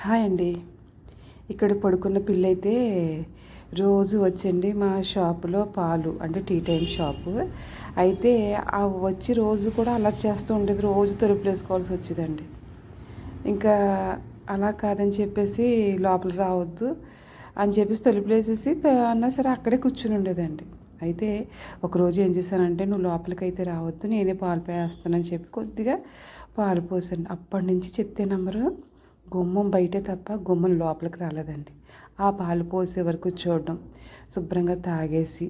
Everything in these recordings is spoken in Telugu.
హాయ్ అండి. ఇక్కడ పడుకున్న పిల్లయితే రోజు వచ్చండి మా షాపులో పాలు అంటే టీ టైం షాపు. అయితే ఆ వచ్చి రోజు కూడా అలా చేస్తూ ఉండేది. రోజు తలుపులేసుకోవాల్సి వచ్చేదండి. ఇంకా అలా కాదని చెప్పేసి లోపలికి రావద్దు అని చెప్పేసి తలుపులేసేసి అన్నా సరే అక్కడే కూర్చుని ఉండేదండి. అయితే ఒకరోజు ఏం చేశానంటే, నువ్వు లోపలికైతే రావద్దు, నేనే పాలు పోయేస్తానని చెప్పి కొద్దిగా పాలు పోసాను. అప్పటి నుంచి చెప్తే నమ్మరు, గుమ్మం బయటే తప్ప గుమ్మం లోపలికి రాలేదండి. ఆ పాలు పోసే వరకు చూడడం, శుభ్రంగా తాగేసి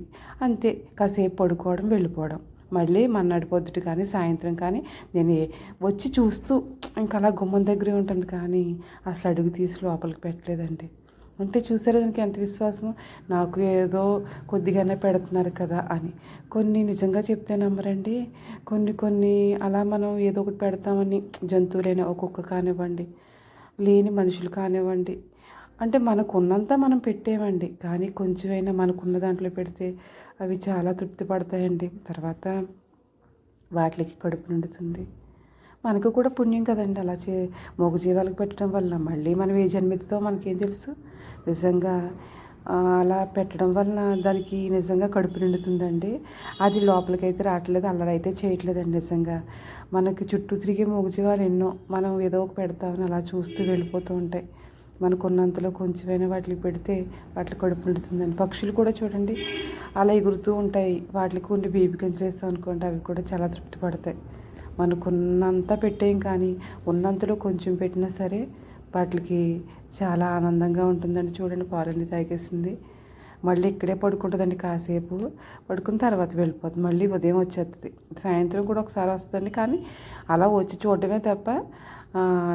అంతే కాసేపు పడుకోవడం, వెళ్ళిపోవడం. మళ్ళీ మర్నాడు పొద్దుట కానీ సాయంత్రం కానీ నేను వచ్చి చూస్తూ ఇంకా అలా గుమ్మం దగ్గరే ఉంటుంది, కానీ అసలు అడుగు తీసి లోపలికి పెట్టలేదండి. అంటే చూసారా దానికి ఎంత విశ్వాసం, నాకు ఏదో కొద్దిగానే పెడుతున్నారు కదా అని. కొన్ని నిజంగా చెప్తే నమ్మరండి, కొన్ని అలా మనం ఏదో ఒకటి పెడతామని జంతువులైనా ఒక్కొక్క కానివ్వండి, లేని మనుషులు కానివ్వండి, అంటే మనకున్నంత మనం పెట్టేవండి, కానీ కొంచెమైనా మనకున్న దాంట్లో పెడితే అవి చాలా తృప్తి పడతాయండి. తర్వాత వాటికి కడుపు నిండుతుంది, మనకు కూడా పుణ్యం కదండి. అలా మూగజీవాలకు పెట్టడం వల్ల మళ్ళీ మనం ఏ జన్మెత్తుతో మనకేం తెలుసు. నిజంగా అలా పెట్టడం వలన దానికి నిజంగా కడుపు నిండుతుందండి. అది లోపలికైతే రావట్లేదు, అల్లరైతే చేయట్లేదండి. నిజంగా మనకి చుట్టూ తిరిగే మూగజీవాలు ఎన్నో, మనం ఏదో ఒక పెడతామని అలా చూస్తూ వెళ్ళిపోతూ ఉంటాయి. మనకున్నంతలో కొంచెమైనా వాటికి పెడితే వాటికి కడుపు నిండుతుందండి. పక్షులు కూడా చూడండి అలా ఎగురుతూ ఉంటాయి, వాటికి కొన్ని బేబీ గంజలు వేస్తాం అనుకోండి, అవి కూడా చాలా తృప్తి పడతాయి. మనకున్నంత పెట్టేం, కానీ ఉన్నంతలో కొంచెం పెట్టినా సరే వాటికి చాలా ఆనందంగా ఉంటుందండి. చూడండి పాలన్నీ తాగేసింది, మళ్ళీ ఇక్కడే పడుకుంటుందండి. కాసేపు పడుకున్న తర్వాత వెళ్ళిపోతుంది, మళ్ళీ ఉదయం వచ్చేస్తుంది. సాయంత్రం కూడా ఒకసారి వస్తుందండి, కానీ అలా వచ్చి చూడటమే తప్ప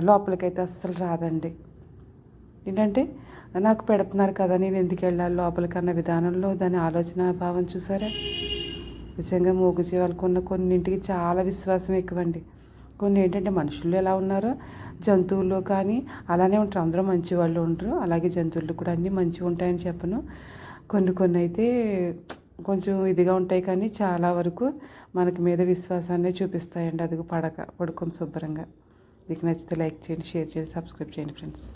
లోపలికైతే అస్సలు రాదండి. ఏంటంటే నాకు పెడుతున్నారు కదా, నేను ఎందుకు వెళ్ళాలి లోపలికన్న విధానంలో దాని ఆలోచన భావం చూసారా. నిజంగా మూగజీవాలకు ఉన్న కొన్నింటికి చాలా విశ్వాసం ఎక్కువండి. కొన్ని ఏంటంటే మనుషులు ఎలా ఉన్నారో జంతువుల్లో కానీ అలానే ఉంటారు. అందరూ మంచి వాళ్ళు ఉండరు, అలాగే జంతువులు కూడా అన్నీ మంచిగా ఉంటాయని చెప్పను. కొన్ని అయితే కొంచెం ఇదిగా ఉంటాయి, కానీ చాలా వరకు మనకి మీద విశ్వాసాన్ని చూపిస్తాయండి. అది పడుకొని శుభ్రంగా. మీకు నచ్చితే లైక్ చేయండి, షేర్ చేయండి, సబ్స్క్రైబ్ చేయండి ఫ్రెండ్స్.